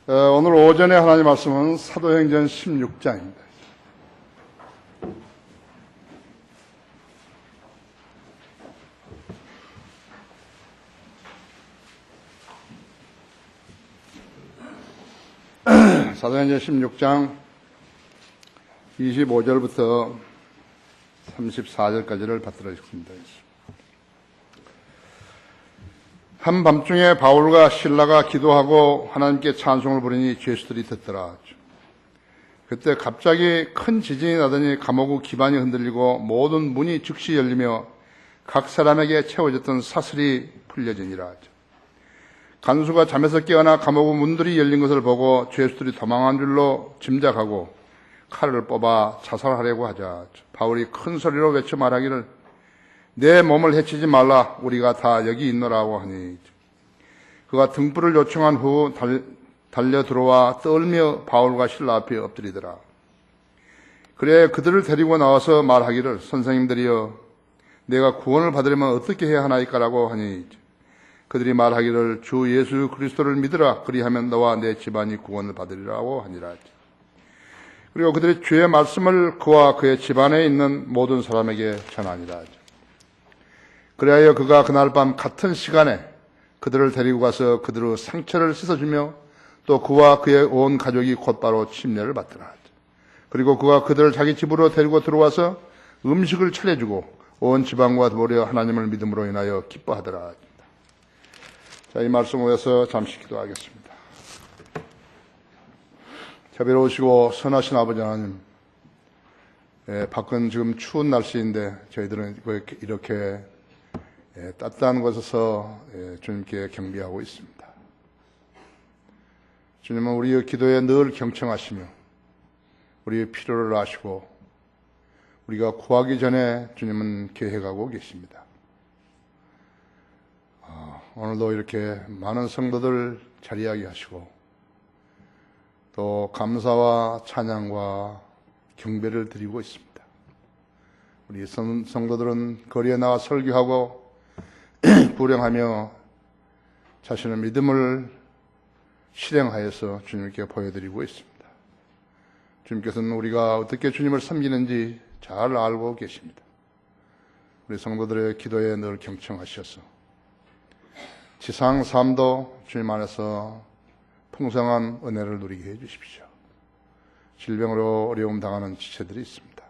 오늘 오전에 하나님 말씀은 사도행전 16장입니다. 사도행전 16장 25절부터 34절까지를 받들어 읽습니다. 한밤중에 바울과 실라가 기도하고 하나님께 찬송을 부르니 죄수들이 듣더라. 그때 갑자기 큰 지진이 나더니 감옥의 기반이 흔들리고 모든 문이 즉시 열리며 각 사람에게 채워졌던 사슬이 풀려지니라. 간수가 잠에서 깨어나 감옥의 문들이 열린 것을 보고 죄수들이 도망한 줄로 짐작하고 칼을 뽑아 자살하려고 하자 바울이 큰 소리로 외쳐 말하기를 내 몸을 해치지 말라. 우리가 다 여기 있노라고 하니 그가 등불을 요청한 후 달려 들어와 떨며 바울과 실라 앞에 엎드리더라. 그래 그들을 데리고 나와서 말하기를 선생님들이여 내가 구원을 받으려면 어떻게 해야 하나이까라고 하니 그들이 말하기를 주 예수 그리스도를 믿으라. 그리하면 너와 내 집안이 구원을 받으리라고 하니라. 그리고 그들이 주의 말씀을 그와 그의 집안에 있는 모든 사람에게 전하니라. 그리하여 그가 그날 밤 같은 시간에 그들을 데리고 가서 그들의 상처를 씻어주며 또 그와 그의 온 가족이 곧바로 침례를 받더라. 그리고 그가 그들을 자기 집으로 데리고 들어와서 음식을 차려주고 온 지방과 더불어 하나님을 믿음으로 인하여 기뻐하더라. 자, 이 말씀 위해서 잠시 기도하겠습니다. 자비로우시고 선하신 아버지 하나님, 밖은 지금 추운 날씨인데 저희들은 이렇게 따뜻한 곳에서 주님께 경배하고 있습니다. 주님은 우리의 기도에 늘 경청하시며 우리의 필요를 아시고 우리가 구하기 전에 주님은 계획하고 계십니다. 오늘도 이렇게 많은 성도들 자리하게 하시고 또 감사와 찬양과 경배를 드리고 있습니다. 우리 성도들은 거리에 나와 설교하고 불행하며 자신의 믿음을 실행하여서 주님께 보여드리고 있습니다. 주님께서는 우리가 어떻게 주님을 섬기는지 잘 알고 계십니다. 우리 성도들의 기도에 늘 경청하셔서 지상 삶도 주님 안에서 풍성한 은혜를 누리게 해주십시오. 질병으로 어려움 당하는 지체들이 있습니다.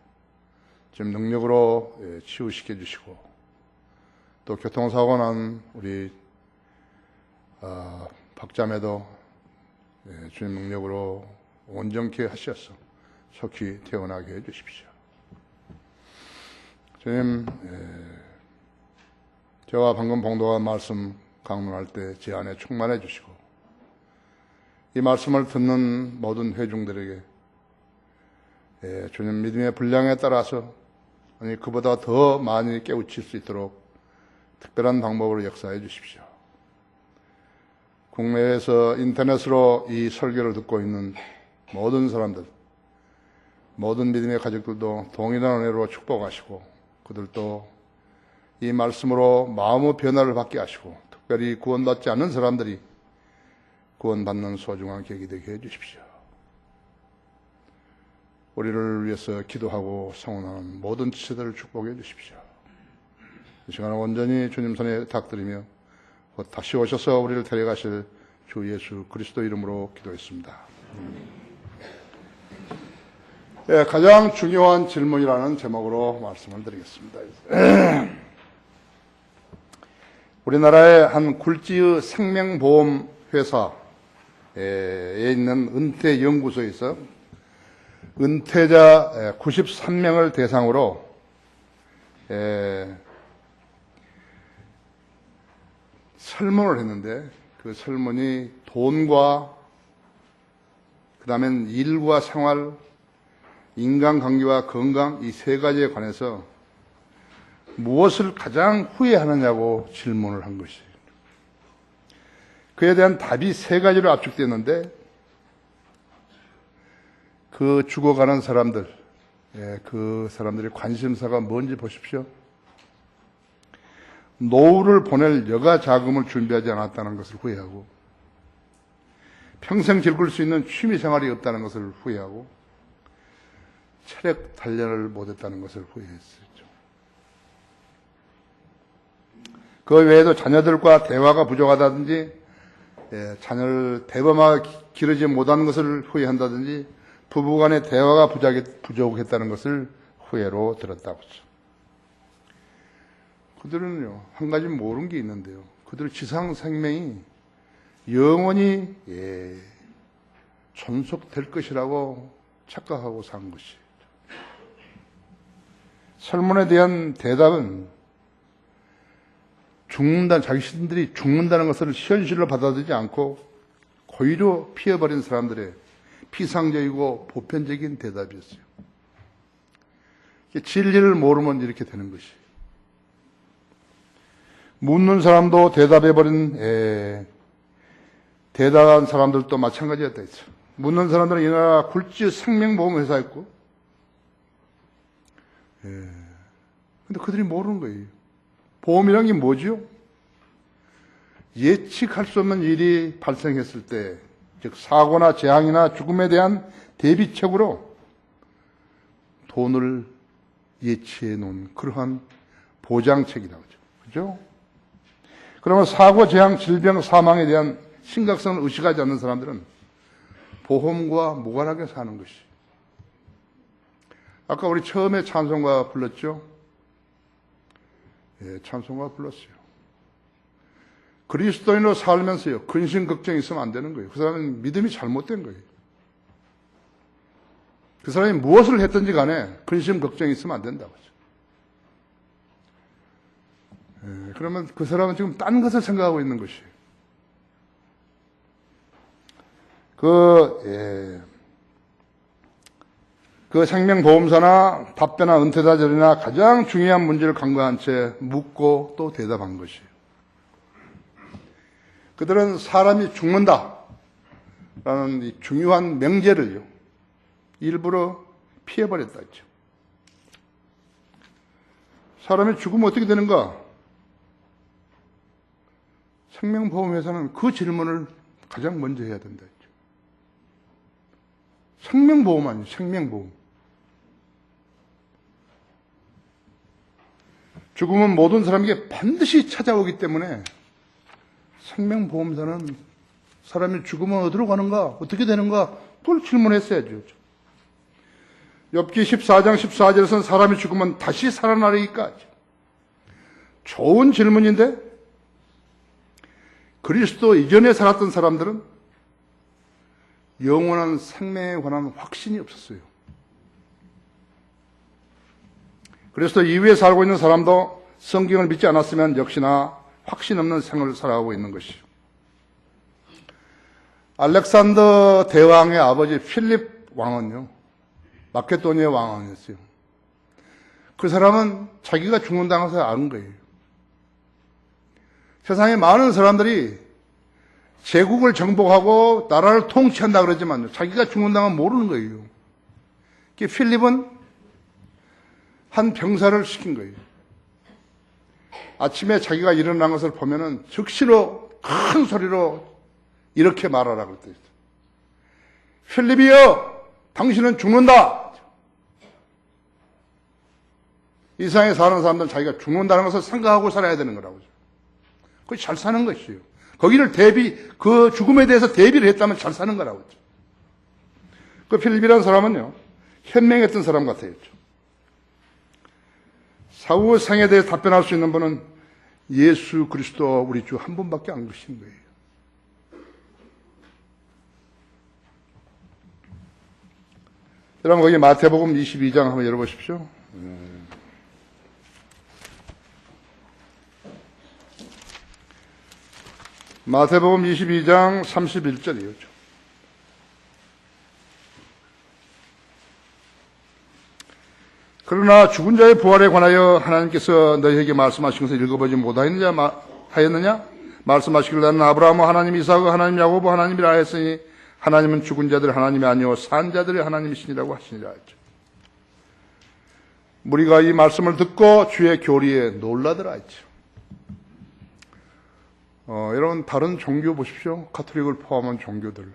지금 능력으로 치유시켜 주시고 또 교통사고 난 우리 박자매도 주님 능력으로 온전케 하셔서 속히 태어나게 해주십시오. 주님, 제가 방금 봉독한 말씀 강론할 때 제 안에 충만해 주시고 이 말씀을 듣는 모든 회중들에게 주님 믿음의 분량에 따라서 아니 그보다 더 많이 깨우칠 수 있도록 특별한 방법으로 역사해 주십시오. 국내에서 인터넷으로 이 설교를 듣고 있는 모든 사람들, 모든 믿음의 가족들도 동일한 은혜로 축복하시고 그들도 이 말씀으로 마음의 변화를 받게 하시고 특별히 구원받지 않는 사람들이 구원받는 소중한 계기 되게 해주십시오. 우리를 위해서 기도하고 성원하는 모든 지체들을 축복해 주십시오. 이 시간을 온전히 주님 손에 탁드리며 곧 다시 오셔서 우리를 데려가실 주 예수 그리스도 이름으로 기도했습니다. 가장 중요한 질문이라는 제목으로 말씀을 드리겠습니다. 우리나라의 한 굴지의 생명보험 회사에 있는 은퇴연구소에서 은퇴자 93명을 대상으로 설문을 했는데 그 설문이 돈과 그 다음엔 일과 생활, 인간관계와 건강 이 세 가지에 관해서 무엇을 가장 후회하느냐고 질문을 한 것이에요. 그에 대한 답이 세 가지로 압축됐는데 그 죽어가는 사람들, 그 사람들의 관심사가 뭔지 보십시오. 노후를 보낼 여가 자금을 준비하지 않았다는 것을 후회하고 평생 즐길 수 있는 취미 생활이 없다는 것을 후회하고 체력 단련을 못했다는 것을 후회했었죠. 그 외에도 자녀들과 대화가 부족하다든지 자녀를 대범하게 기르지 못한 것을 후회한다든지 부부간의 대화가 부족했다는 것을 후회로 들었다고 하죠. 그들은요, 한 가지 모르는 게 있는데요. 그들 지상 생명이 영원히 존속될 것이라고 착각하고 산 것이. 설문에 대한 대답은 자신들이 죽는다는 것을 현실로 받아들이지 않고 고의로 피해버린 사람들의 피상적이고 보편적인 대답이었어요. 진리를 모르면 이렇게 되는 것이. 묻는 사람도 대답해버린 대단한 사람들도 마찬가지였다 했죠. 묻는 사람들은 이 나라 굴지 생명보험회사였고, 근데 그들이 모르는 거예요. 보험이란 게 뭐죠? 예측할 수 없는 일이 발생했을 때, 즉 사고나 재앙이나 죽음에 대한 대비책으로 돈을 예치해 놓은 그러한 보장책이라고 하죠. 그죠? 그러면 사고, 재앙, 질병, 사망에 대한 심각성을 의식하지 않는 사람들은 보험과 무관하게 사는 것이. 아까 우리 처음에 찬송가 불렀죠? 찬송가 불렀어요. 그리스도인으로 살면서요, 근심, 걱정이 있으면 안 되는 거예요. 그 사람은 믿음이 잘못된 거예요. 그 사람이 무엇을 했든지 간에 근심, 걱정이 있으면 안 된다고 하죠. 그러면 그 사람은 지금 딴 것을 생각하고 있는 것이에요. 그 생명보험사나 답변한 은퇴자절이나 가장 중요한 문제를 간과한 채 묻고 또 대답한 것이에요. 그들은 사람이 죽는다라는 이 중요한 명제를요, 일부러 피해버렸다 했죠. 사람이 죽으면 어떻게 되는가? 생명보험회사는 그 질문을 가장 먼저 해야 된다 했죠. 생명보험 아니에요, 생명보험. 죽음은 모든 사람에게 반드시 찾아오기 때문에 생명보험사는 사람이 죽으면 어디로 가는가, 어떻게 되는가, 그걸 질문했어야죠. 욥기 14장 14절에서는 사람이 죽으면 다시 살아나리까. 좋은 질문인데 그리스도 이전에 살았던 사람들은 영원한 생명에 관한 확신이 없었어요. 그리스도 이후에 살고 있는 사람도 성경을 믿지 않았으면 역시나 확신 없는 생을 살아가고 있는 것이죠. 알렉산더 대왕의 아버지 필립 왕은요, 마케도니아 왕이었어요. 그 사람은 자기가 죽는다는 것을 아는 거예요. 세상에 많은 사람들이 제국을 정복하고 나라를 통치한다 그러지만요, 자기가 죽는다는 건 모르는 거예요. 필립은 한 병사를 시킨 거예요. 아침에 자기가 일어난 것을 보면은 즉시로 큰 소리로 이렇게 말하라고 그랬어요. 필립이여, 당신은 죽는다. 이 세상에 사는 사람들은 자기가 죽는다는 것을 생각하고 살아야 되는 거라고. 그게 잘 사는 것이에요. 거기를 그 죽음에 대해서 대비를 했다면 잘 사는 거라고 했죠. 그 필립이라는 사람은요, 현명했던 사람 같아요. 사후 생에 대해 답변할 수 있는 분은 예수 그리스도 우리 주 한 분밖에 안 계신 거예요. 여러분 거기 마태복음 22장 한번 열어보십시오. 마태복음 22장 31절이에요. 그러나 죽은 자의 부활에 관하여 하나님께서 너희에게 말씀하신 것을 읽어보지 못하였느냐? 말씀하시길 나는 아브라함 하나님, 이삭 하나님, 야고보 하나님이라 하였으니 하나님은 죽은 자들 하나님이 아니요 산 자들의 하나님이시니라고 하시니라 했죠. 무리가 이 말씀을 듣고 주의 교리에 놀라더라 했죠. 여러분 다른 종교 보십시오. 가톨릭을 포함한 종교들.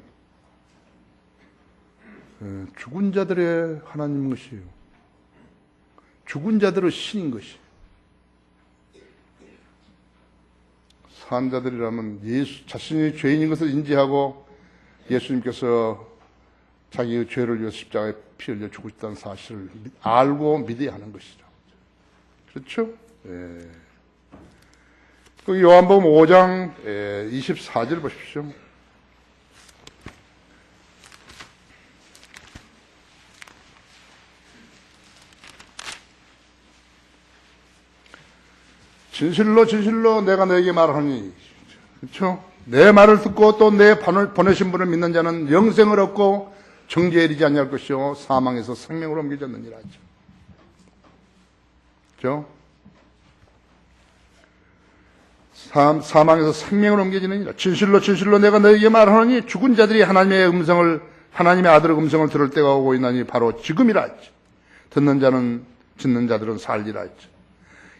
죽은 자들의 하나님인 것이에요. 죽은 자들의 신인 것이. 산 자들이라면 예수 자신이 죄인인 것을 인지하고 예수님께서 자기의 죄를 위해서 십자가에 피 흘려 죽으셨다는 사실을 알고 믿어야 하는 것이죠. 그렇죠? 예. 그 요한복음 5장 24절 보십시오. 진실로 진실로 내가 너에게 말하니, 그렇죠? 내 말을 듣고 또 내 보내신 분을 믿는 자는 영생을 얻고 정죄에 이르지 아니할 것이요 사망에서 생명으로 옮겨졌느니라 하죠. 그렇죠? 사망에서 생명으로 옮겨지느니라. 진실로 진실로 내가 너에게 말하노니 죽은 자들이 하나님의 아들의 음성을 들을 때가 오고 있나니 바로 지금이라 하죠. 듣는 자들은 살리라 하죠.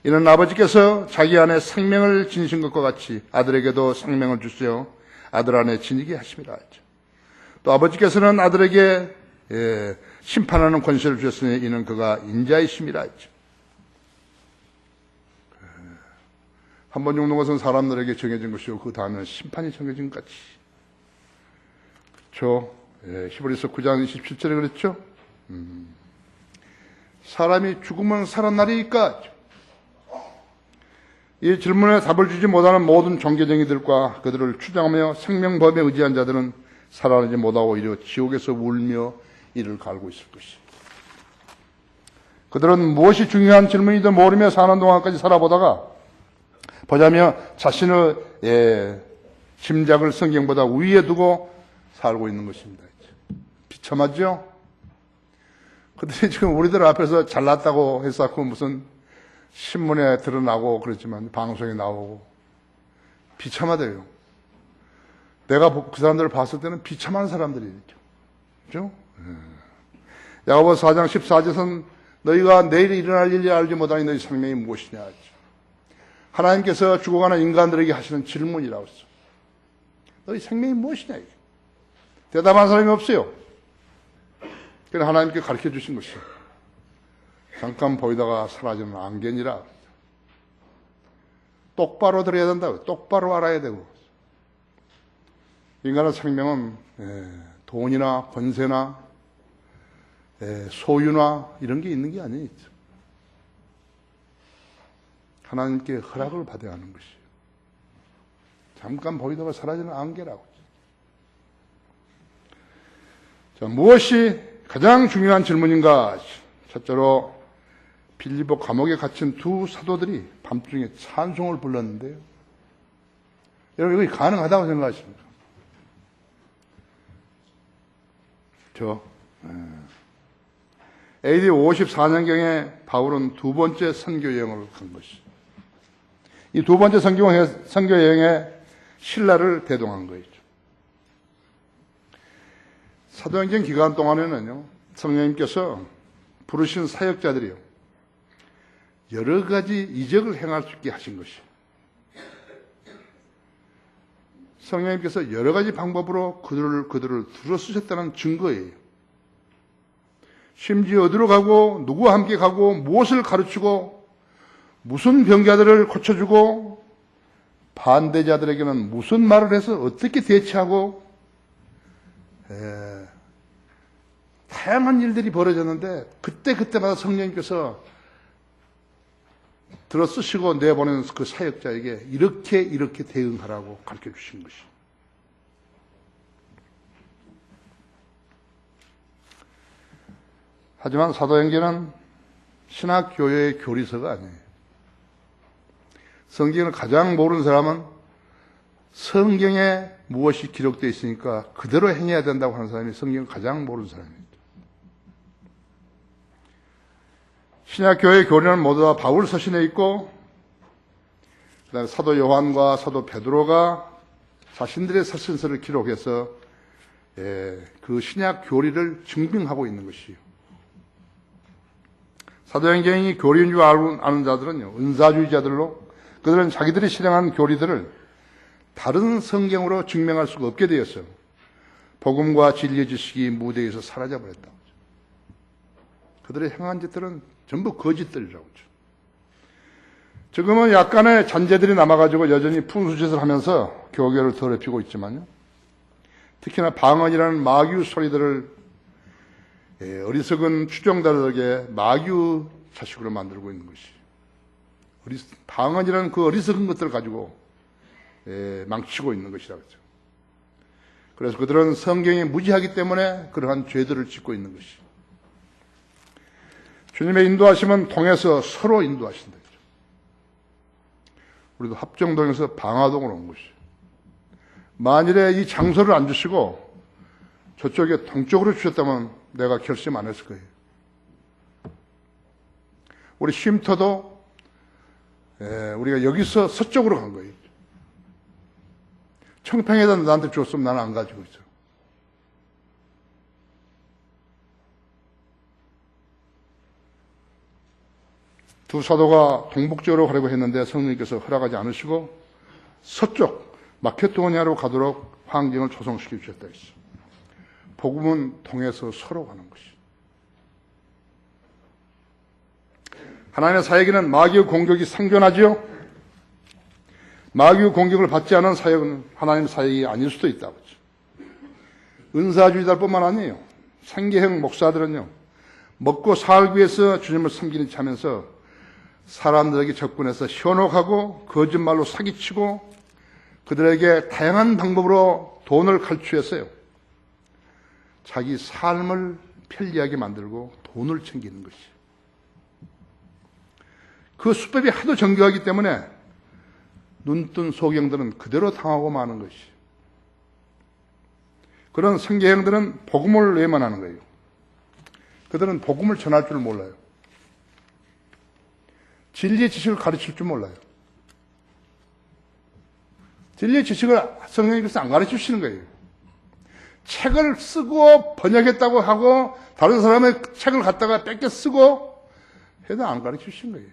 이는 아버지께서 자기 안에 생명을 지니신 것과 같이 아들에게도 생명을 주시어 아들 안에 지니게 하심이라 하죠. 또 아버지께서는 아들에게 심판하는 권세를 주셨으니 이는 그가 인자이심이라 하죠. 한 번 죽는 것은 사람들에게 정해진 것이고 그 다음에는 심판이 정해진 것 같이. 그렇죠? 히브리서 9장 27절에 그랬죠? 사람이 죽으면 살아나리까? 이 질문에 답을 주지 못하는 모든 종교쟁이들과 그들을 추정하며 생명법에 의지한 자들은 살아나지 못하고 오히려 지옥에서 울며 이를 갈고 있을 것이다. 그들은 무엇이 중요한 질문인지 모르며 사는 동안까지 살아보다가 보자며 자신의 심장을 성경보다 위에 두고 살고 있는 것입니다. 비참하죠? 그들이 지금 우리들 앞에서 잘났다고 해서 무슨 신문에 드러나고 그렇지만 방송에 나오고 비참하대요. 내가 그 사람들을 봤을 때는 비참한 사람들이죠. 그죠? 야고보서 4장 14절에서는 너희가 내일 일어날 일이 알지 못하니 너희 생명이 무엇이냐 하죠. 하나님께서 죽어가는 인간들에게 하시는 질문이라고 했어. 너희 생명이 무엇이냐 이게. 대답한 사람이 없어요. 그래서 하나님께 가르쳐 주신 것이요. 잠깐 보이다가 사라지는 안개니라. 똑바로 들어야 된다고. 똑바로 알아야 되고. 인간의 생명은 돈이나 권세나 소유나 이런 게 있는 게 아니에요. 하나님께 허락을 받아야 하는 것이에요. 잠깐 보이다가 사라지는 안개라고. 자, 무엇이 가장 중요한 질문인가? 첫째로 빌립보 감옥에 갇힌 두 사도들이 밤중에 찬송을 불렀는데요. 여러분, 이거 가능하다고 생각하십니까? AD 54년경에 바울은 두 번째 선교 여행을 간 것이죠. 이 두 번째 선교 여행에 신라를 대동한 거죠. 사도행전 기간 동안에는요, 성령님께서 부르신 사역자들이요, 여러 가지 이적을 행할 수 있게 하신 것이에요. 성령님께서 여러 가지 방법으로 그들을 들어쓰셨다는 증거예요. 심지어 어디로 가고 누구와 함께 가고 무엇을 가르치고 무슨 병자들을 고쳐주고 반대자들에게는 무슨 말을 해서 어떻게 대처하고 다양한 일들이 벌어졌는데 그때마다 성령님께서 들어쓰시고 내보내는 그 사역자에게 이렇게 대응하라고 가르쳐 주신 것이. 하지만 사도행전은 신학교회의 교리서가 아니에요. 성경을 가장 모르는 사람은 성경에 무엇이 기록되어 있으니까 그대로 행해야 된다고 하는 사람이 성경을 가장 모르는 사람입니다. 신약교회의 교리는 모두 다 바울 서신에 있고, 그다음에 사도 요한과 사도 베드로가 자신들의 서신서를 기록해서 그 신약 교리를 증빙하고 있는 것이요. 사도행전이 교리인 줄 아는 자들은요, 은사주의자들로 그들은 자기들이 실행한 교리들을 다른 성경으로 증명할 수가 없게 되었어요. 복음과 진리의 지식이 무대에서 사라져버렸다고. 그들의 행한 짓들은 전부 거짓들이라고. 지금은 약간의 잔재들이 남아가지고 여전히 풍수짓을 하면서 교계를 더럽히고 있지만요. 특히나 방언이라는 마귀 소리들을 어리석은 추종자들에게 마귀 자식으로 만들고 있는 것이. 방언이라는 그 어리석은 것들을 가지고 망치고 있는 것이라고. 그래서 그들은 성경이 무지하기 때문에 그러한 죄들을 짓고 있는 것이. 주님의 인도하심은 통해서 서로 인도하신다. 우리도 합정동에서 방화동으로 온 것이. 만일에 이 장소를 안 주시고 저쪽에 동쪽으로 주셨다면 내가 결심 안 했을 거예요. 우리 쉼터도 우리가 여기서 서쪽으로 간 거예요. 청평에다 나한테 줬으면 나는 안 가지고 있어. 두 사도가 동북쪽으로 가려고 했는데 성령님께서 허락하지 않으시고 서쪽 마케도니아로 가도록 환경을 조성시켜 주셨다 했어. 복음은 통해서 서로 가는 것이. 하나님의 사역에는 마귀의 공격이 상존하지요. 마귀의 공격을 받지 않은 사역은 하나님의 사역이 아닐 수도 있다고. 은사주의자뿐만 아니에요. 생계형 목사들은요, 먹고 살기 위해서 주님을 섬기는 차면서 사람들에게 접근해서 현혹하고 거짓말로 사기치고 그들에게 다양한 방법으로 돈을 갈취해서요, 자기 삶을 편리하게 만들고 돈을 챙기는 것이. 그 수법이 하도 정교하기 때문에 눈뜬 소경들은 그대로 당하고 마는 것이. 그런 성계형들은 복음을 외면하는 거예요. 그들은 복음을 전할 줄 몰라요. 진리의 지식을 가르칠 줄 몰라요. 진리의 지식을 성령님께서 안 가르치시는 거예요. 책을 쓰고 번역했다고 하고 다른 사람의 책을 갖다가 뺏겨 쓰고 해도 안 가르치시는 거예요.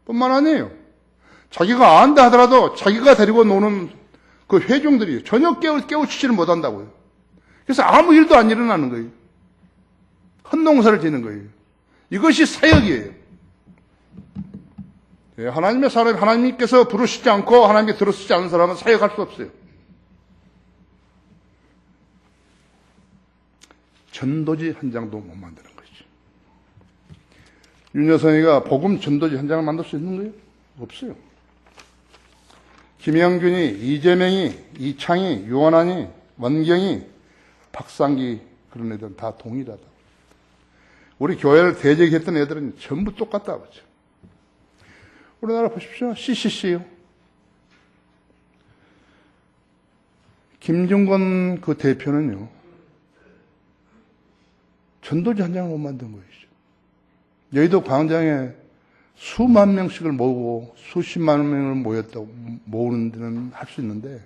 뿐만 아니에요. 자기가 안다 하더라도 자기가 데리고 노는 그 회중들이 전혀 깨우치지를 못한다고요. 그래서 아무 일도 안 일어나는 거예요. 헛농사를 지는 거예요. 이것이 사역이에요. 하나님의 사람, 하나님께서 부르시지 않고 하나님께 들어쓰지 않은 사람은 사역할 수 없어요. 전도지 한 장도 못 만드는 것이죠. 윤여성이가 복음 전도지 한 장을 만들 수 있는 거예요? 없어요. 김영균이, 이재명이, 이창이, 유원환이, 원경이, 박상기 그런 애들은 다 동일하다. 우리 교회를 대적했던 애들은 전부 똑같다. 그렇죠? 우리나라 보십시오. CCC요. 김종건 그 대표는요, 전도지 한 장을 못 만든 것이죠. 여의도 광장에 수만 명씩을 모으고 수십만 명을 모으는 데는 할 수 있는데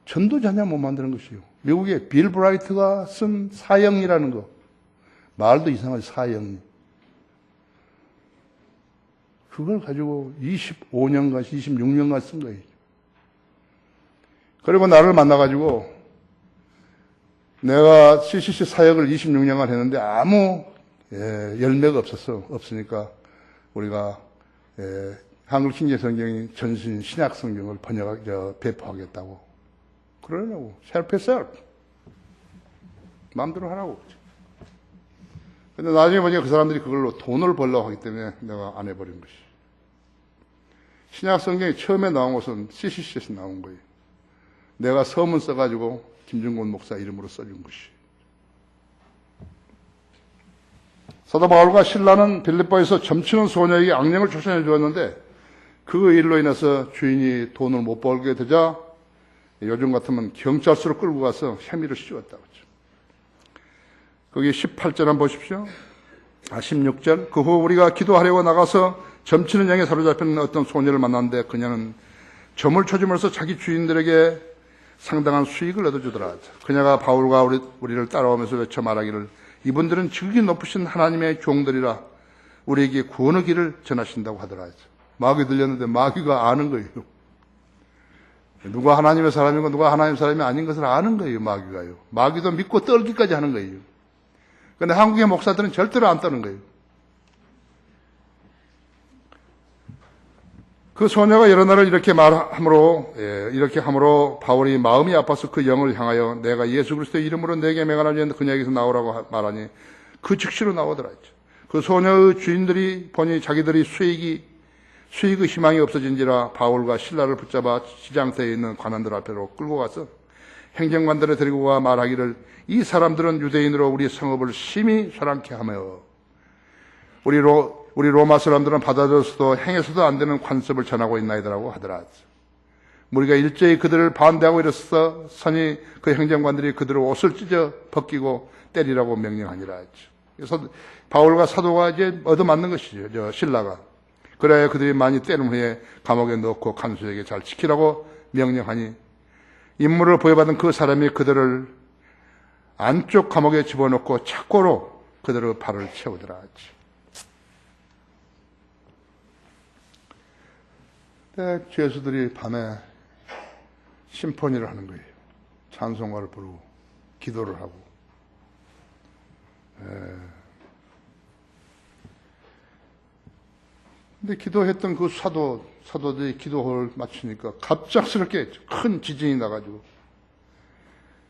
전도지 한 장 못 만드는 것이요. 미국의 빌 브라이트가 쓴 사형이라는 거, 말도 이상하지, 사형. 그걸 가지고 25년간, 26년간 쓴 거예요. 그리고 나를 만나가지고 내가 CCC 사역을 26년간 했는데 아무 열매가 없으니까 우리가 한글 킹제 성경이 전신 신약 성경을 배포하겠다고. 그러냐고. 셀프 셀프. 마음대로 하라고. 근데 나중에 보니까 그 사람들이 그걸로 돈을 벌려고 하기 때문에 내가 안 해버린 것이. 신약 성경이 처음에 나온 것은 CCC에서 나온 거예요. 내가 서문 써가지고 김준곤 목사 이름으로 써준 것이. 사도 바울과 신라는 빌립보에서 점치는 소녀에게 악령을 추천해 주었는데 그 일로 인해서 주인이 돈을 못 벌게 되자 요즘 같으면 경찰서로 끌고 가서 혐의를 씌웠다고 했죠. 거기 18절 한번 보십시오. 16절. 그 후 우리가 기도하려고 나가서 점치는 양에 사로잡힌 어떤 소녀를 만났는데 그녀는 점을 쳐줌으로써 자기 주인들에게 상당한 수익을 얻어주더라. 그녀가 바울과 우리를 따라오면서 외쳐 말하기를 이분들은 지극히 높으신 하나님의 종들이라 우리에게 구원의 길을 전하신다고 하더라. 마귀 들렸는데 마귀가 아는 거예요. 누가 하나님의 사람이고 누가 하나님의 사람이 아닌 것을 아는 거예요, 마귀가요. 마귀도 믿고 떨기까지 하는 거예요. 그런데 한국의 목사들은 절대로 안 떠는 거예요. 그 소녀가 여러 날을 이렇게 이렇게 함으로 바울이 마음이 아파서 그 영을 향하여 내가 예수 그리스도의 이름으로 내게 명하노니 그녀에게서 나오라고 말하니 그 즉시로 나오더라 했죠. 그 소녀의 주인들이 보니 자기들이 수익의 희망이 없어진지라 바울과 실라를 붙잡아 시장터에 있는 관원들 앞으로 끌고 가서 행정관들을 데리고 가 말하기를 이 사람들은 유대인으로 우리 성읍을 심히 소란케 하며 우리 로마 사람들은 받아들여서도 행해서도 안 되는 관습을 전하고 있나이다라고 하더라. 우리가 일제히 그들을 반대하고 이랬어 선이 그 행정관들이 그들의 옷을 찢어 벗기고 때리라고 명령하니라 했죠. 그래서 바울과 사도가 이제 얻어맞는 것이죠. 신라가. 그래야 그들이 많이 때린 후에 감옥에 넣고 간수에게 잘 지키라고 명령하니 임무를 부여받은 그 사람이 그들을 안쪽 감옥에 집어넣고 착고로 그들의 발을 채우더라 했죠. 죄수들이 밤에 심포니를 하는 거예요. 찬송가를 부르고 기도를 하고. 근데 기도했던 그 사도들이 기도를 마치니까 갑작스럽게 큰 지진이 나가지고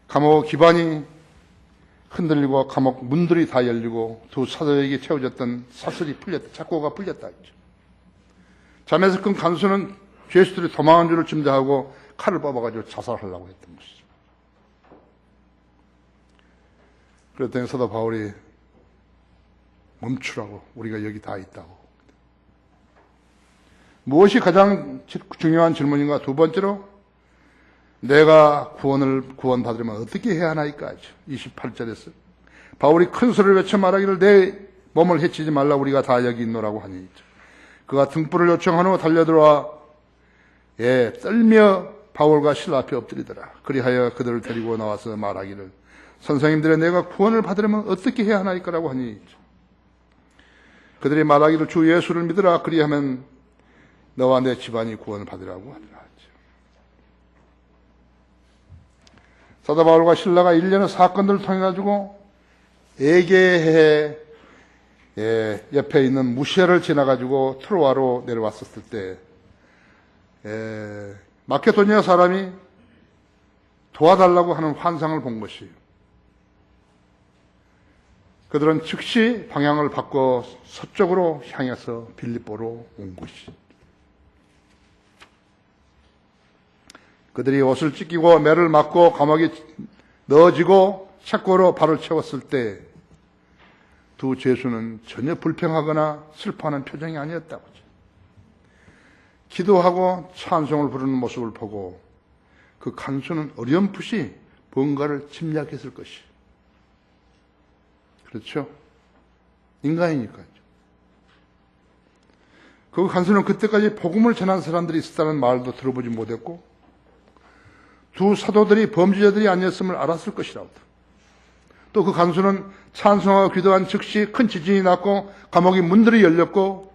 감옥 기반이 흔들리고 감옥 문들이 다 열리고 두 사도에게 채워졌던 사슬이 풀렸다. 착고가 풀렸다 했죠. 잠에서 끈 간수는 죄수들이 도망한 줄을 짐작하고 칼을 뽑아가지고 자살하려고 했던 것이죠. 그랬더니 사도 바울이 멈추라고, 우리가 여기 다 있다고. 무엇이 가장 중요한 질문인가? 두 번째로 내가 구원받으려면 어떻게 해야 하나이까? 28절에서 바울이 큰 소리를 외쳐 말하기를 내 몸을 해치지 말라 우리가 다 여기 있노라고 하니 그가 등불을 요청한 후 달려들어와 떨며 바울과 실라 앞에 엎드리더라. 그리하여 그들을 데리고 나와서 말하기를 선생님들의 내가 구원을 받으려면 어떻게 해야 하나이까라고 하니 그들이 말하기를 주 예수를 믿으라. 그리하면 너와 내 집안이 구원을 받으라고 하더라. 사도 바울과 실라가 일련의 사건들을 통해 가지고 에게해 옆에 있는 무시아를 지나가지고 트로아로 내려왔었을 때 마케도니아 사람이 도와달라고 하는 환상을 본 것이에요. 그들은 즉시 방향을 바꿔 서쪽으로 향해서 빌립보로 온 것이죠. 그들이 옷을 찢기고 매를 맞고 감옥에 넣어지고 착고로 발을 채웠을 때 두 죄수는 전혀 불평하거나 슬퍼하는 표정이 아니었다고. 기도하고 찬송을 부르는 모습을 보고 그 간수는 어렴풋이 뭔가를 짐작했을 것이. 그렇죠? 인간이니까요. 그 간수는 그때까지 복음을 전한 사람들이 있었다는 말도 들어보지 못했고 두 사도들이 범죄자들이 아니었음을 알았을 것이라고. 또 그 간수는 찬송하고 기도한 즉시 큰 지진이 났고 감옥의 문들이 열렸고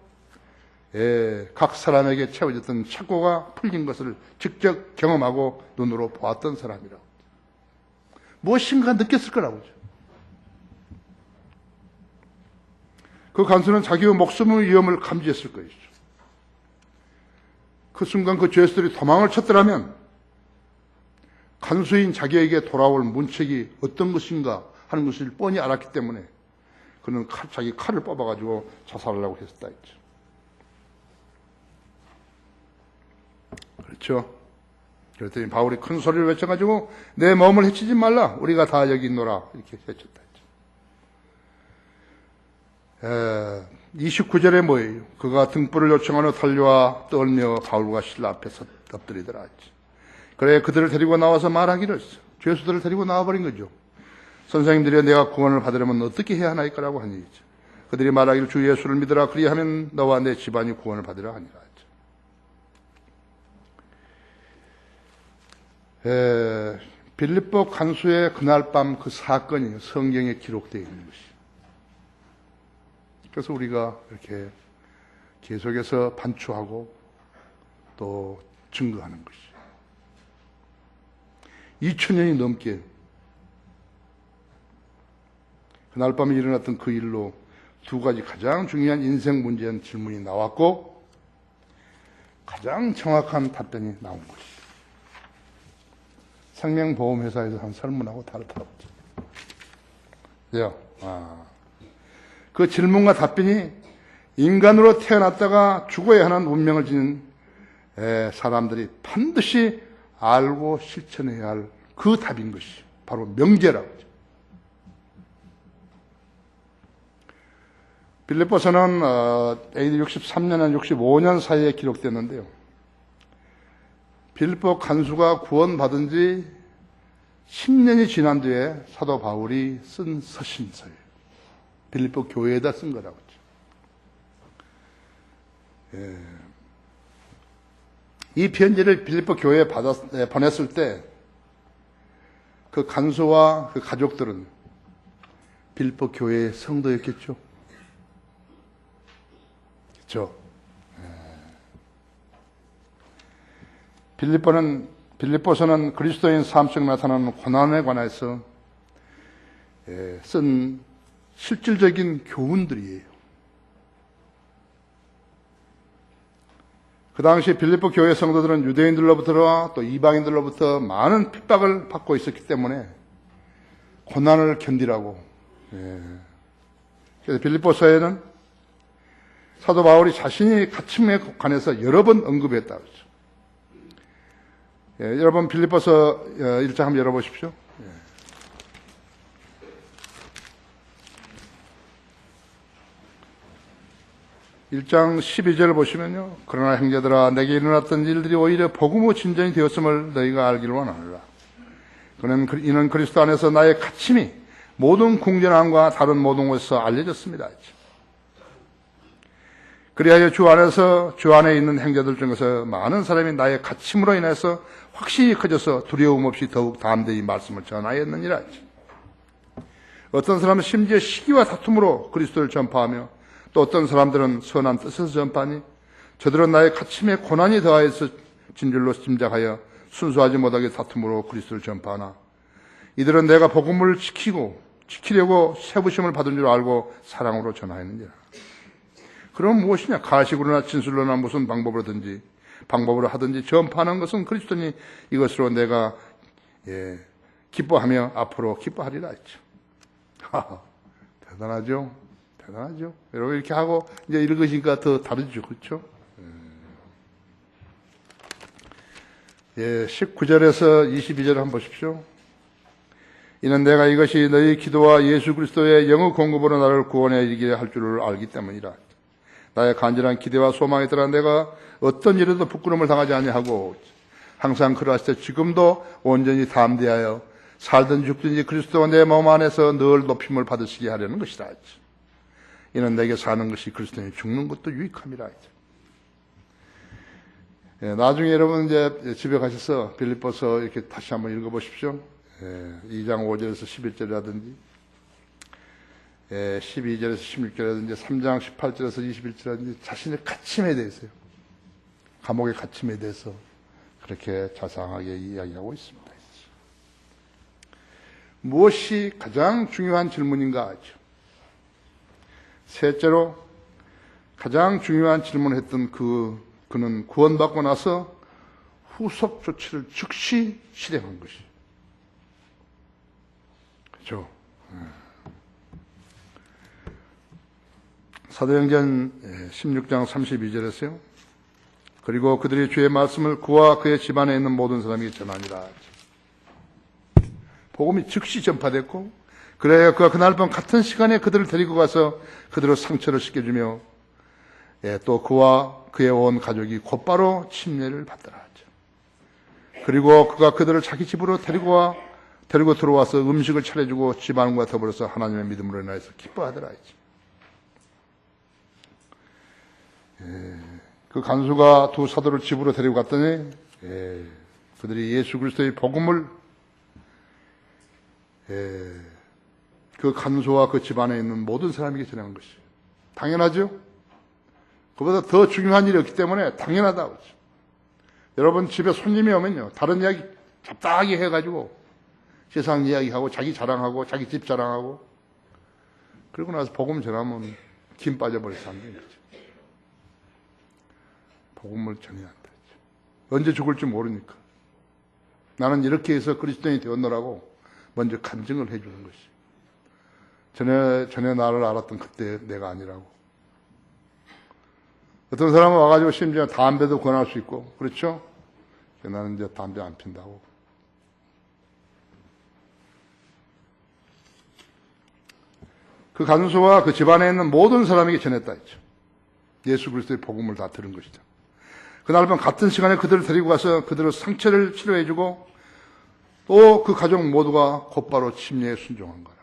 각 사람에게 채워졌던 착고가 풀린 것을 직접 경험하고 눈으로 보았던 사람이라고. 무엇인가 느꼈을 거라고. 그 간수는 자기의 목숨의 위험을 감지했을 것이죠. 그 순간 그 죄수들이 도망을 쳤더라면 간수인 자기에게 돌아올 문책이 어떤 것인가 하는 것을 뻔히 알았기 때문에 그는 자기 칼을 뽑아가지고 자살하려고 했었다 했죠. 그렇죠? 그랬더니 바울이 큰 소리를 외쳐가지고 내 몸을 해치지 말라 우리가 다 여기 있노라 이렇게 외쳤다 했죠. 29절에 뭐예요? 그가 등불을 요청하며 달려와 떨며 바울과 실라 앞에서 엎드리더라 했죠. 그래 그들을 데리고 나와서 말하기를 죄수들을 데리고 나와버린 거죠. 선생님들이 내가 구원을 받으려면 어떻게 해야 하나이까라고 하니 그들이 말하기를 주 예수를 믿으라 그리하면 너와 내 집안이 구원을 받으라 하니라 했죠. 빌립보 간수의 그날 밤 그 사건이 성경에 기록되어 있는 것이. 그래서 우리가 이렇게 계속해서 반추하고 또 증거하는 것이. 2000년이 넘게. 그날 밤에 일어났던 그 일로 두 가지 가장 중요한 인생 문제인 질문이 나왔고 가장 정확한 답변이 나온 것이죠. 생명보험회사에서 한 설문하고 다르더라고요. 그 질문과 답변이 인간으로 태어났다가 죽어야 하는 운명을 지닌 사람들이 반드시 알고 실천해야 할 그 답인 것이 바로 명제라고 하죠. 빌립보서는 AD 63년과 65년 사이에 기록됐는데요. 빌립보 간수가 구원받은 지 10년이 지난 뒤에 사도 바울이 쓴 서신서예요. 빌립보 교회에다 쓴 거라고 했죠. 이 편지를 빌립보 교회에 보냈을 때 그 간수와 그 가족들은 빌립보 교회의 성도였겠죠. 그렇죠. 빌립보서는 그리스도인 삶 속 나타나는 고난에 관해서 쓴 실질적인 교훈들이에요. 그 당시 빌립보 교회 성도들은 유대인들로부터 또 이방인들로부터 많은 핍박을 받고 있었기 때문에 고난을 견디라고. 그래서 빌립보서에는 사도 바울이 자신이 갇힘에 관해서 여러 번 언급했다고 했죠. 여러분 빌립보서 1장 한번 열어보십시오. 1장 12절을 보시면요. 그러나 형제들아 내게 일어났던 일들이 오히려 복음의 진전이 되었음을 너희가 알기를 원하노라. 이는 그리스도 안에서 나의 갇힘이 모든 궁전함과 다른 모든 곳에서 알려졌습니다. 그리하여 주 안에 있는 형제들 중에서 많은 사람이 나의 갇힘으로 인해서 확신이 커져서 두려움 없이 더욱 담대히 말씀을 전하였느니라. 어떤 사람은 심지어 시기와 다툼으로 그리스도를 전파하며 또 어떤 사람들은 선한 뜻에서 전파하니 저들은 나의 갇힘에 고난이 더하여서 진줄로 짐작하여 순수하지 못하게 다툼으로 그리스도를 전파하나 이들은 내가 복음을 지키려고 세부심을 받은 줄 알고 사랑으로 전하였느니라. 그럼 무엇이냐? 가식으로나 진술로나 무슨 방법으로 하든지 전파하는 것은 그리스도니 이것으로 내가 기뻐하며 앞으로 기뻐하리라 했죠. 대단하죠? 대단하죠? 여러분 이렇게 하고 이제 읽으시니까 더 다르죠. 그렇죠? 19절에서 22절 한번 보십시오. 이는 내가 이것이 너희 기도와 예수 그리스도의 영의 공급으로 나를 구원해 이르게 할 줄을 알기 때문이라. 나의 간절한 기대와 소망에 따라 내가 어떤 일에도 부끄러움을 당하지 아니하고 항상 그러하시되 지금도 온전히 담대하여 살든지 죽든지 그리스도와 내 몸 안에서 늘 높임을 받으시게 하려는 것이다. 이는 내게 사는 것이 그리스도니 죽는 것도 유익함이라. 나중에 여러분 이제 집에 가셔서 빌립보서 이렇게 다시 한번 읽어보십시오. 2장 5절에서 11절이라든지 12절에서 16절이라든지 3장 18절에서 21절이라든지 자신의 갇힘에 대해서요. 감옥의 갇힘에 대해서 그렇게 자상하게 이야기하고 있습니다. 무엇이 가장 중요한 질문인가 하죠. 셋째로 가장 중요한 질문을 했던 그는 구원받고 나서 후속 조치를 즉시 실행한 것이. 그렇죠? 사도행전 16장 32절에서요. 그리고 그들이 주의 말씀을 그와 그의 집안에 있는 모든 사람에게 전하니라. 복음이 즉시 전파됐고 그래야 그가 그날 밤 같은 시간에 그들을 데리고 가서 그들의 상처를 씻겨주며 또 그와 그의 온 가족이 곧바로 침례를 받더라 하죠. 그리고 그가 그들을 자기 집으로 데리고 들어와서 음식을 차려주고 집안과 더불어서 하나님의 믿음으로 인하여서 기뻐하더라 하죠. 그 간수가 두 사도를 집으로 데리고 갔더니 그들이 예수 그리스도의 복음을 그 간수와 그 집안에 있는 모든 사람에게 전한 것이에요. 당연하죠? 그보다 더 중요한 일이 없기 때문에 당연하다고. 여러분 집에 손님이 오면요. 다른 이야기 잡다하게 해가지고 세상 이야기하고 자기 자랑하고 자기 집 자랑하고 그러고 나서 복음 전하면 김 빠져버릴 사람들이 있죠. 복음을 전해야 한다. 언제 죽을지 모르니까. 나는 이렇게 해서 그리스도인이 되었노라고 먼저 간증을 해주는 것이. 전에 나를 알았던 그때 내가 아니라고. 어떤 사람은 와가지고 심지어 담배도 권할 수 있고, 그렇죠? 나는 이제 담배 안 핀다고. 그 간수와 그 집안에 있는 모든 사람에게 전했다 했죠. 예수 그리스도의 복음을 다 들은 것이죠. 그날 밤 같은 시간에 그들을 데리고 가서 그들의 상처를 치료해주고 또 그 가족 모두가 곧바로 침례에 순종한 거라고.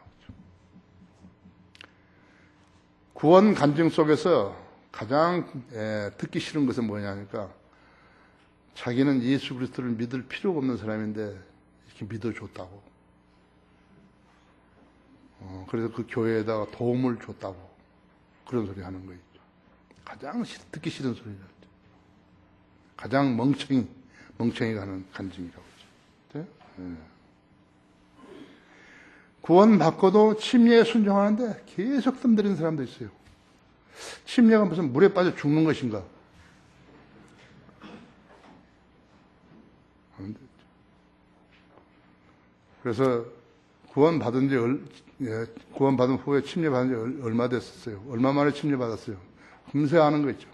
구원 간증 속에서 가장 듣기 싫은 것은 뭐냐니까 자기는 예수 그리스도를 믿을 필요가 없는 사람인데 이렇게 믿어줬다고. 그래서 그 교회에다가 도움을 줬다고 그런 소리 하는 거예요. 가장 듣기 싫은 소리죠. 가장 멍청이가 하는 간증이라고 그러죠. 네? 구원 받고도 침례에 순종하는데 계속 뜸들이는 사람도 있어요. 침례가 무슨 물에 빠져 죽는 것인가? 그래서 구원 받은 후에 침례 받은 지 얼마 됐었어요? 얼마 만에 침례 받았어요? 금세 아는 거 있죠.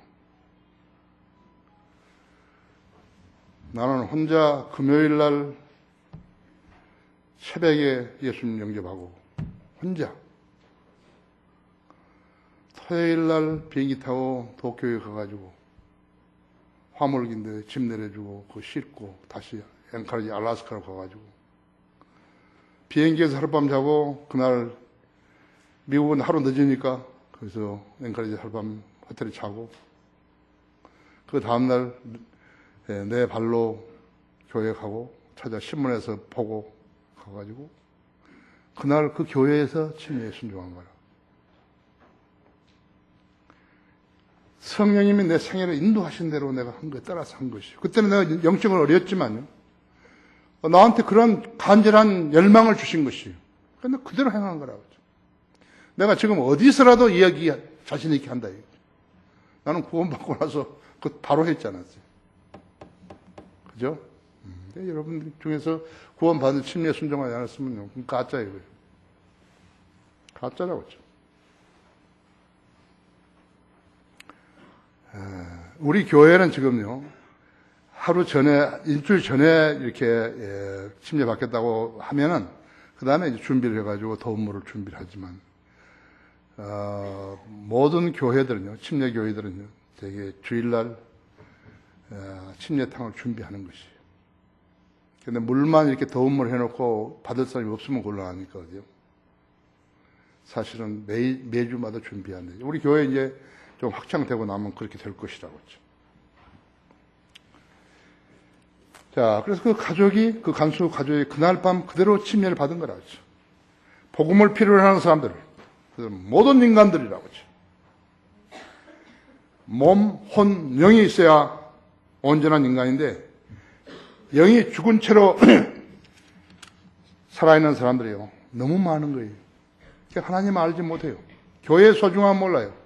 나는 혼자 금요일 날 새벽에 예수님 영접하고 혼자 토요일 날 비행기 타고 도쿄에 가가지고 화물기인데 짐 내려주고 그거 싣고 다시 앵카리지 알라스카로 가가지고 비행기에서 하룻밤 자고 그날 미국은 하루 늦으니까 그래서 앵카리지 하룻밤 호텔에 자고 그 다음날 내 발로 교회 가고 찾아 신문에서 보고 가가지고 그날 그 교회에서 침례에 순종한 거야. 성령님이 내 생애를 인도하신 대로 내가 한 거에 따라서 한 것이요. 그때는 내가 영적으로 어렸지만요. 나한테 그런 간절한 열망을 주신 것이요. 그런데 그대로 행한 거라고. 내가 지금 어디서라도 이야기 자신 있게 한다. 나는 구원받고 나서 그 바로 했지 않았어요. 그죠? 여러분 중에서 구원받은 침례 순종하지 않았으면요. 그건 가짜예요. 가짜라고 했죠. 우리 교회는 지금요, 하루 전에, 일주일 전에 이렇게 침례 받겠다고 하면은, 그 다음에 이제 준비를 해가지고 도움물을 준비를 하지만, 모든 교회들은요, 침례 교회들은요, 되게 주일날 침례탕을 준비하는 것이에요. 근데 물만 이렇게 도움물 해놓고 받을 사람이 없으면 곤란하니까, 그죠? 사실은 매주마다 준비하는데, 우리 교회 이제 좀 확장되고 나면 그렇게 될 것이라고 했죠. 자, 그래서 그 간수 가족이 그날 밤 그대로 침례를 받은 거라고 했죠. 복음을 필요로 하는 사람들, 모든 인간들이라고 했죠. 몸, 혼, 영이 있어야 온전한 인간인데, 영이 죽은 채로 살아있는 사람들이요. 너무 많은 거예요. 하나님 알지 못해요. 교회의 소중함 몰라요.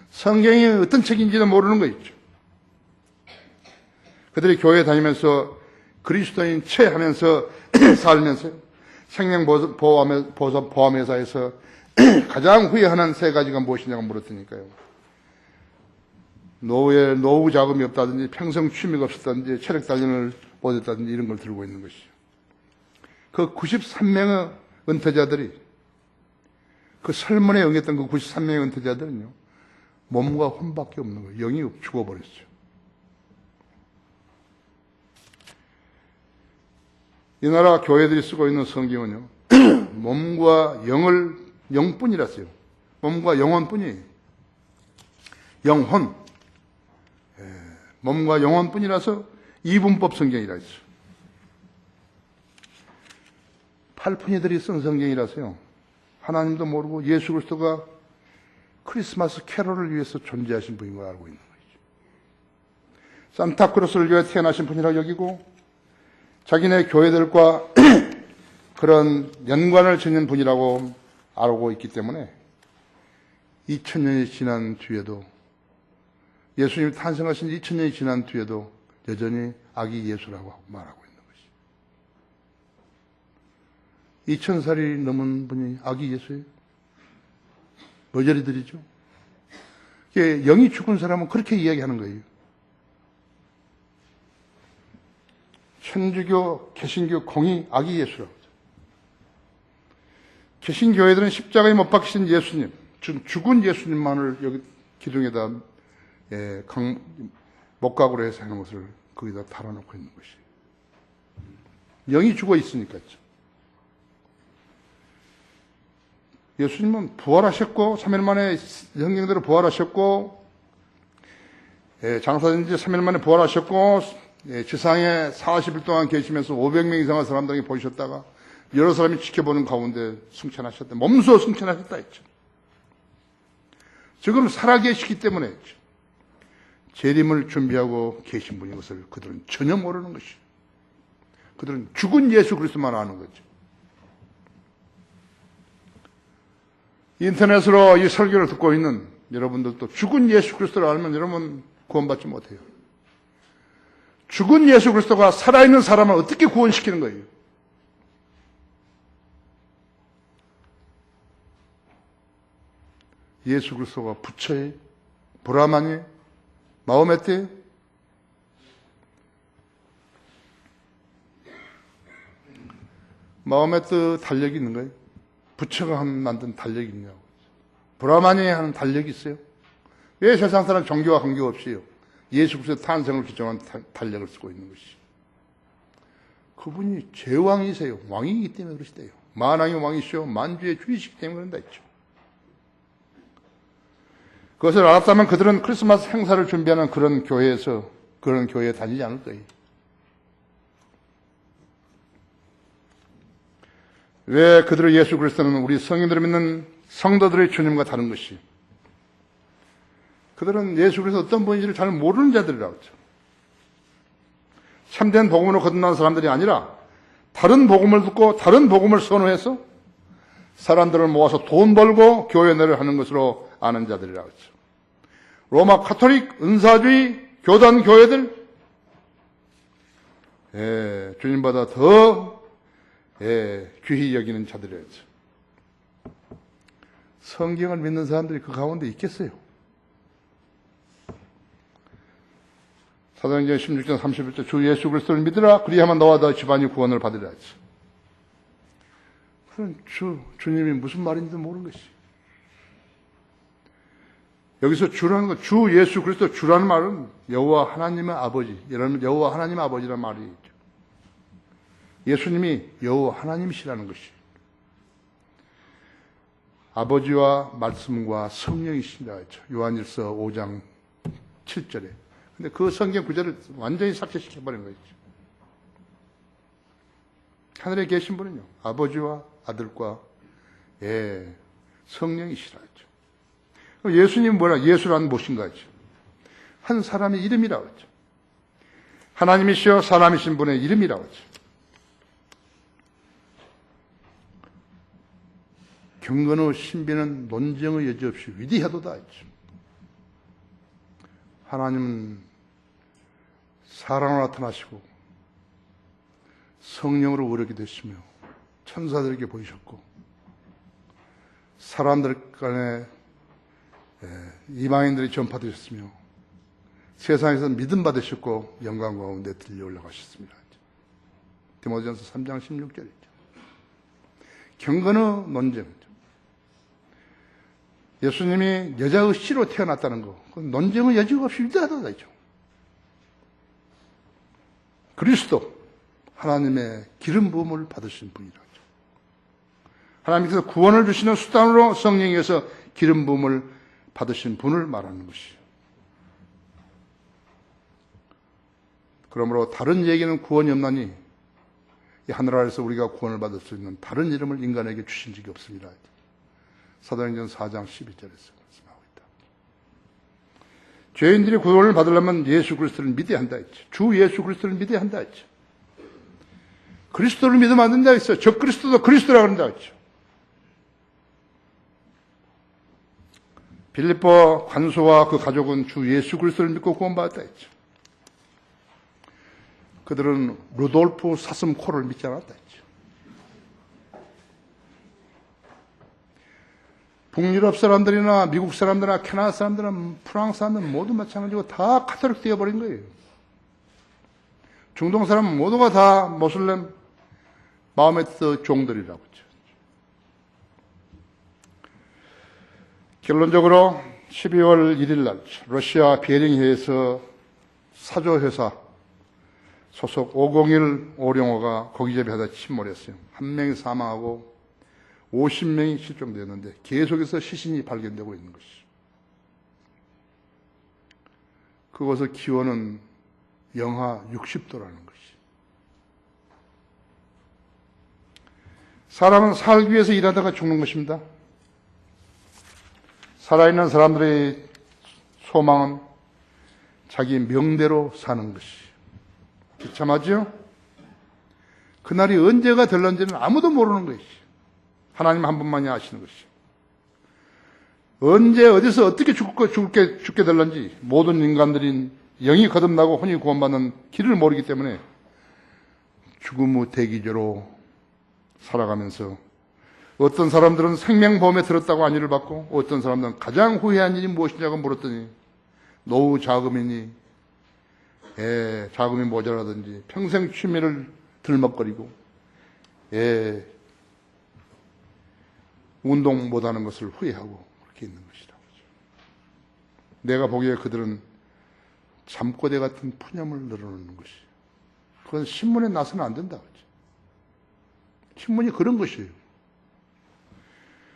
성경이 어떤 책인지도 모르는 거 있죠. 그들이 교회 다니면서 그리스도인 체하면서 살면서 생명보험회사에서 가장 후회하는 세 가지가 무엇이냐고 물었으니까요. 노후 자금이 없다든지 평생 취미가 없었다든지 체력 단련을 못했다든지 이런 걸 들고 있는 것이죠. 그 93명의 은퇴자들이 그 설문에 응했던 그 93명의 은퇴자들은요. 몸과 혼밖에 없는 거예요. 영이 죽어버렸죠. 이 나라 교회들이 쓰고 있는 성경은요. 몸과 영뿐이라서요. 몸과 영혼뿐이에요. 영혼. 몸과 영혼뿐이라서 이분법 성경이라 했어요. 팔푼이들이 쓴 성경이라서요. 하나님도 모르고 예수 그리스도가 크리스마스 캐롤을 위해서 존재하신 분인 걸 알고 있는 거죠. 산타크로스를 위해 태어나신 분이라고 여기고 자기네 교회들과 그런 연관을 짓는 분이라고 알고 있기 때문에 2000년이 지난 뒤에도, 예수님이 탄생하신 2000년이 지난 뒤에도 여전히 아기 예수라고 말하고 있는 것이. 2000살이 넘은 분이 아기 예수예요? 머저리들이죠. 영이 죽은 사람은 그렇게 이야기하는 거예요. 천주교, 개신교 공이 아기 예수라고 하죠. 개신교회들은 십자가에 못 박히신 예수님, 죽은 예수님만을 여기 기둥에다 목각으로 해서 하는 것을 거기다 달아놓고 있는 것이. 영이 죽어 있으니까요. 예수님은 부활하셨고 3일 만에 성경대로 부활하셨고, 장사된 지 3일 만에 부활하셨고, 지상에 40일 동안 계시면서 500명 이상의 사람들에게 보이셨다가 여러 사람이 지켜보는 가운데 승천하셨다. 몸소 승천하셨다 했죠. 지금 살아계시기 때문에 했죠. 재림을 준비하고 계신 분인 것을 그들은 전혀 모르는 것이죠. 그들은 죽은 예수 그리스도만 아는 거죠. 인터넷으로 이 설교를 듣고 있는 여러분들도 죽은 예수 그리스도를 알면 여러분 구원받지 못해요. 죽은 예수 그리스도가 살아있는 사람을 어떻게 구원시키는 거예요? 예수 그리스도가 부처예요? 브라만이에요? 마호메트예요? 마호메트 달력이 있는 거예요? 부처가 만든 달력이 있냐고. 브라만이 하는 달력이 있어요? 왜 세상 사람 종교와 관계없이요? 예수 그리스도의 탄생을 기점한 달력을 쓰고 있는 것이. 그분이 제왕이세요. 왕이기 때문에 그러시대요. 만왕의 왕이시오. 만주의 주이시기 때문에 그런다 했죠. 그것을 알았다면 그들은 크리스마스 행사를 준비하는 그런 교회에 다니지 않을 거예요. 왜 그들의 예수 그리스도는 우리 성인들을 믿는 성도들의 주님과 다른 것이? 그들은 예수 그리스도 어떤 분인지를 잘 모르는 자들이라고 하죠. 참된 복음으로 거듭난 사람들이 아니라 다른 복음을 듣고 다른 복음을 선호해서 사람들을 모아서 돈 벌고 교회내를 하는 것으로 아는 자들이라고 하죠. 로마 카톨릭, 은사주의, 교단 교회들, 주님보다 더 귀히 여기는 자들이었죠. 성경을 믿는 사람들이 그 가운데 있겠어요? 사도행전 16장 31절 주 예수 그리스도를 믿으라 그리하면 너와 너 집안이 구원을 받으리라 했죠. 그런 주님이 무슨 말인지 모르는 것이. 여기서 주라는 것, 주 예수 그리스도 주라는 말은 여호와 하나님의 아버지, 여호와 하나님의 아버지라는 말이죠. 예수님이 여호와 하나님이시라는 것이. 아버지와 말씀과 성령이시라 했죠. 요한일서 5장 7절에. 근데 그 성경 구절을 완전히 삭제시켜버린 거죠. 하늘에 계신 분은요, 아버지와 아들과 성령이시라 했죠. 그럼 예수님은 뭐라? 예수란 무엇인가 했죠. 한 사람의 이름이라고 했죠. 하나님이시여 사람이신 분의 이름이라고 했죠. 경건의 신비는 논쟁의 여지 없이 위대하도다 했죠. 하나님은 사랑으로 나타나시고 성령으로 의롭게 되시며 천사들에게 보이셨고 사람들 간에 이방인들이 전파되셨으며 세상에서 믿음 받으셨고 영광 가운데 들려 올라가셨습니다. 디모데전서 3장 16절이죠. 경건의 논쟁. 예수님이 여자의 씨로 태어났다는 거, 논쟁의 여지가 없이 위대하다고 했죠. 그리스도, 하나님의 기름 부음을 받으신 분이라죠. 하나님께서 구원을 주시는 수단으로 성령에서 기름 부음을 받으신 분을 말하는 것이죠. 그러므로 다른 얘기는 구원이 없나니 이 하늘 아래서 우리가 구원을 받을 수 있는 다른 이름을 인간에게 주신 적이 없습니다. 사도행전 4장 12절에서 말씀하고 있다. 죄인들이 구원을 받으려면 예수 그리스도를 믿어야 한다 했죠. 주 예수 그리스도를 믿어야 한다 했죠. 그리스도를 믿으면 안 된다 했어요. 적 그리스도도 그리스도라고 한다 했죠. 빌립보 관소와 그 가족은 주 예수 그리스도를 믿고 구원받았다 했죠. 그들은 루돌프 사슴코를 믿지 않았다 했죠. 북유럽 사람들이나 미국 사람들이나 캐나다 사람들이나 프랑스 사람들은 모두 마찬가지고 다 카톨릭 되어버린 거예요. 중동 사람은 모두가 다 모슬렘 마호메트 종들이라고 했죠. 결론적으로 12월 1일 날 러시아 베링해에서 사조회사 소속 501 오룡호가 고기잡이하다 침몰했어요. 한 명이 사망하고 50명이 실종되었는데 계속해서 시신이 발견되고 있는 것이죠. 그곳의 기온은 영하 60도라는 것이. 사람은 살기 위해서 일하다가 죽는 것입니다. 살아있는 사람들의 소망은 자기 명대로 사는 것이. 비참하죠? 그날이 언제가 될런지는 아무도 모르는 것이. 하나님 한 분만이 아시는 것이. 언제 어디서 어떻게 죽게 될런지 모든 인간들인 영이 거듭나고 혼이 구원받는 길을 모르기 때문에 죽음 후 대기조로 살아가면서 어떤 사람들은 생명보험에 들었다고 안위를 받고 어떤 사람들은 가장 후회한 일이 무엇이냐고 물었더니 노후 자금이니 자금이 모자라든지 평생 취미를 들먹거리고 운동 못하는 것을 후회하고 그렇게 있는 것이라고. 내가 보기에 그들은 잠꼬대 같은 푸념을 늘어놓는 것이. 그건 신문에 나서는 안 된다. 신문이 그런 것이에요.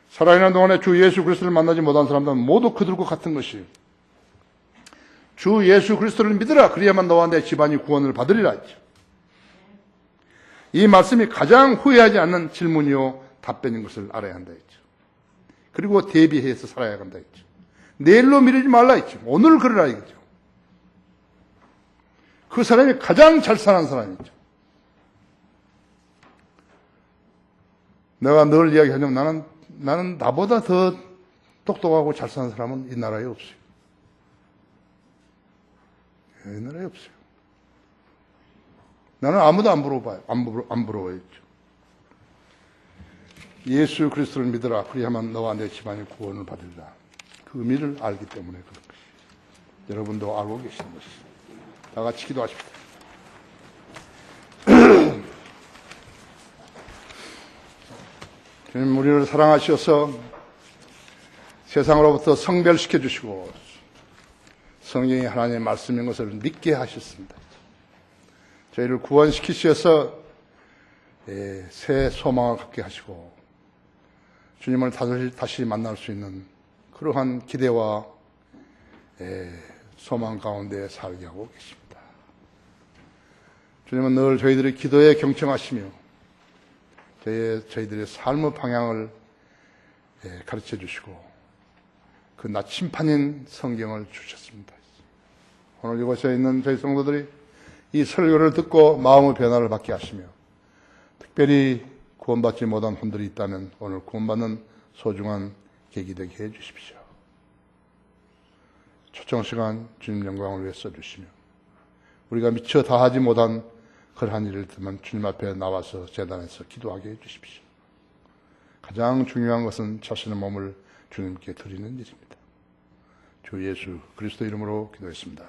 살아있는 동안에 주 예수 그리스도를 만나지 못한 사람들은 모두 그들과 같은 것이에요. 주 예수 그리스도를 믿으라. 그래야만 너와 내 집안이 구원을 받으리라 했죠. 이 말씀이 가장 후회하지 않는 질문이요 답변인 것을 알아야 한다 했죠. 그리고 대비해서 살아야 한다 했죠. 내일로 미루지 말라 했죠. 오늘 그러라 이거죠. 그 사람이 가장 잘 사는 사람이죠. 내가 늘 이야기하냐면 나는 나보다 더 똑똑하고 잘 사는 사람은 이 나라에 없어요. 이 나라에 없어요. 나는 아무도 안 부러워봐요. 안 부러워요. 예수 그리스도를 믿으라. 그리야만 너와 내 집안이 구원을 받으리라. 그 의미를 알기 때문에 그런 것이에요. 여러분도 알고 계시는 것이죠. 다 같이 기도하십시다. 주님, 우리를 사랑하셔서 세상으로부터 성별시켜 주시고 성경이 하나님의 말씀인 것을 믿게 하셨습니다. 저희를 구원시키셔서 새 소망을 갖게 하시고 주님을 다시 만날 수 있는 그러한 기대와 소망 가운데 살게 하고 계십니다. 주님은 늘 저희들의 기도에 경청하시며 저희들의 삶의 방향을 가르쳐 주시고 그 나침판인 성경을 주셨습니다. 오늘 이곳에 있는 저희 성도들이 이 설교를 듣고 마음의 변화를 받게 하시며 특별히 구원받지 못한 분들이 있다면 오늘 구원받는 소중한 계기 되게 해 주십시오. 초청 시간 주님 영광을 위해 써주시며 우리가 미처 다하지 못한 그러한 일을 들면 주님 앞에 나와서 제단에서 기도하게 해주십시오. 가장 중요한 것은 자신의 몸을 주님께 드리는 일입니다. 주 예수 그리스도 이름으로 기도했습니다.